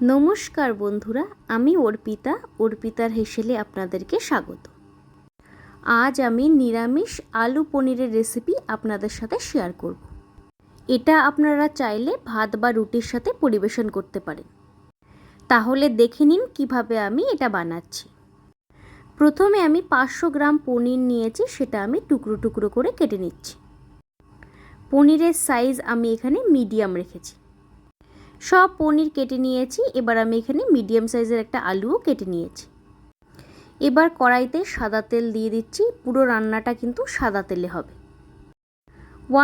নমস্কার বন্ধুরা, আমি অর্পিতার হেসেলে আপনাদেরকে স্বাগত। আজ আমি নিরামিষ আলু পনিরের রেসিপি আপনাদের সাথে শেয়ার করব। এটা আপনারা চাইলে ভাত বা রুটির সাথে পরিবেশন করতে পারেন। তাহলে দেখে নিন কিভাবে আমি এটা বানাচ্ছি। প্রথমে আমি 500 গ্রাম পনির নিয়েছি, সেটা আমি টুকরো টুকরো করে কেটে নিচ্ছি। পনিরের সাইজ আমি এখানে মিডিয়াম রেখেছি। সব পনির কেটে নিয়েছি। এবার আমি এখানে মিডিয়াম সাইজের একটা আলুও কেটে নিয়েছি। এবার কড়াইতে সাদা তেল দিয়ে দিচ্ছি। পুরো রান্নাটা কিন্তু সাদা তেলে হবে।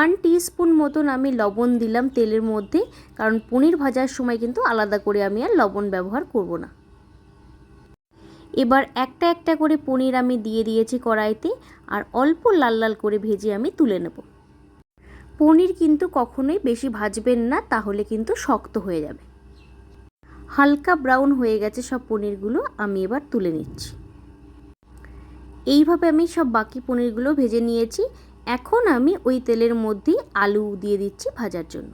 1 টিস্পুন মতন আমি লবণ দিলাম তেলের মধ্যে, কারণ পনির ভাজার সময় কিন্তু আলাদা করে আমি আর লবণ ব্যবহার করব না। এবার একটা একটা করে পনির আমি দিয়ে দিয়েছি কড়াইতে, আর অল্প লাল লাল করে ভেজে আমি তুলে নেব। পনির কিন্তু কখনোই বেশি ভাজবেন না, তাহলে কিন্তু শক্ত হয়ে যাবে। হালকা ব্রাউন হয়ে গেছে সব পনিরগুলো, আমি এবার তুলে নিচ্ছি। এইভাবে আমি সব বাকি পনিরগুলো ভেজে নিয়েছি। এখন আমি ওই তেলের মধ্যেই আলু দিয়ে দিচ্ছি ভাজার জন্য।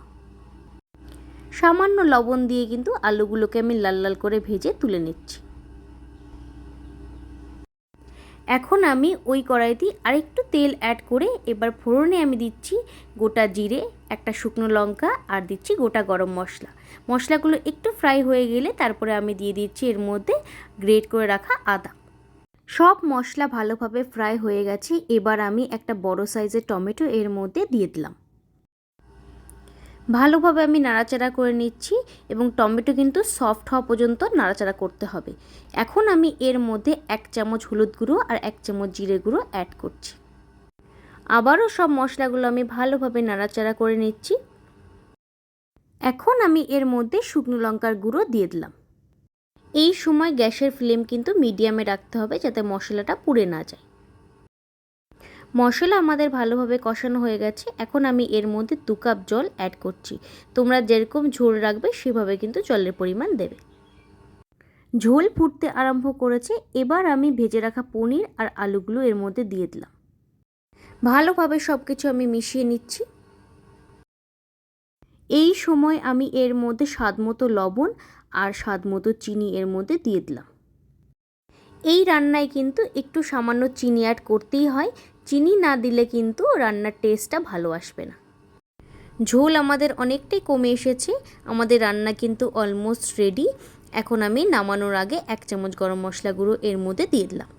সামান্য লবণ দিয়ে কিন্তু আলুগুলোকে আমি লাল লাল করে ভেজে তুলে নিচ্ছি। এখন আমি ওই কড়াইতে আরেকটু তেল অ্যাড করে এবার ফোড়নে আমি দিচ্ছি গোটা জিরে, একটা শুকনো লঙ্কা, আর দিচ্ছি গোটা গরম মশলা। মশলাগুলো একটু ফ্রাই হয়ে গেলে তারপরে আমি দিয়ে দিচ্ছি এর মধ্যে গ্রেট করে রাখা আদা। সব মশলা ভালোভাবে ফ্রাই হয়ে গেছে। এবার আমি একটা বড় সাইজের টমেটো এর মধ্যে দিয়ে দিলাম। ভালোভাবে আমি নাড়াচাড়া করে নিচ্ছি, এবং টমেটো কিন্তু সফট হওয়া পর্যন্ত নাড়াচাড়া করতে হবে। এখন আমি এর মধ্যে 1 চামচ হলুদ গুঁড়ো আর 1 চামচ জিরে গুঁড়ো অ্যাড করছি। আবারও সব মশলাগুলো আমি ভালোভাবে নাড়াচাড়া করে নিচ্ছি। এখন আমি এর মধ্যে শুকনো লঙ্কার গুঁড়ো দিয়ে দিলাম। এই সময় গ্যাসের ফ্লেম কিন্তু মিডিয়ামে রাখতে হবে, যাতে মশলাটা পুড়ে না যায়। মশলা আমাদের ভালোভাবে কষানো হয়ে গেছে। এখন আমি এর মধ্যে 2 কাপ জল অ্যাড করছি। তোমরা যেরকম ঝোল রাখবে সেভাবে কিন্তু জলের পরিমাণ দেবে। ঝোল ফুটতে আরম্ভ করেছে। এবার আমি ভেজে রাখা পনির আর আলুগুলো এর মধ্যে দিয়ে দিলাম। ভালোভাবে সব কিছু আমি মিশিয়ে নিচ্ছি। এই সময় আমি এর মধ্যে স্বাদমতো লবণ আর স্বাদমতো চিনি এর মধ্যে দিয়ে দিলাম। এই রান্নায় কিন্তু একটু সামান্য চিনি অ্যাড করতেই হয়। চিনি না দিলে কিন্তু রান্নার টেস্টটা ভালো আসবে না। ঝোল আমাদের অনেকটাই কমে এসেছে। আমাদের রান্না কিন্তু অলমোস্ট রেডি। এখন আমি নামানোর আগে 1 চামচ গরম মশলা গুঁড়ো এর মধ্যে দিয়ে দিলাম।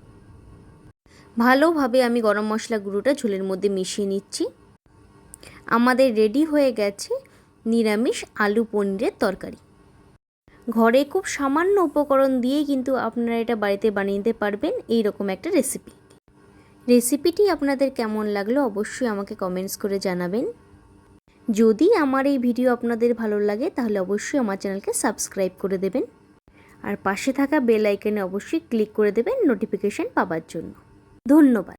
ভালোভাবে আমি গরম মশলা গুঁড়োটা ঝোলের মধ্যে মিশিয়ে নিচ্ছি। আমাদের রেডি হয়ে গেছে নিরামিষ আলু পনিরের তরকারি। ঘরে খুব সামান্য উপকরণ দিয়ে কিন্তু আপনারা এটা বাড়িতে বানিয়ে নিতে পারবেন এই রকম একটা রেসিপি। রেসিপিটি আপনাদের কেমন লাগলো অবশ্যই আমাকে কমেন্টস করে জানাবেন। যদি আমার এই ভিডিও আপনাদের ভালো লাগে তাহলে অবশ্যই আমার চ্যানেলকে সাবস্ক্রাইব করে দেবেন, আর পাশে থাকা বেল আইকনে অবশ্যই ক্লিক করে দেবেন নোটিফিকেশন পাওয়ার জন্য। ধন্যবাদ।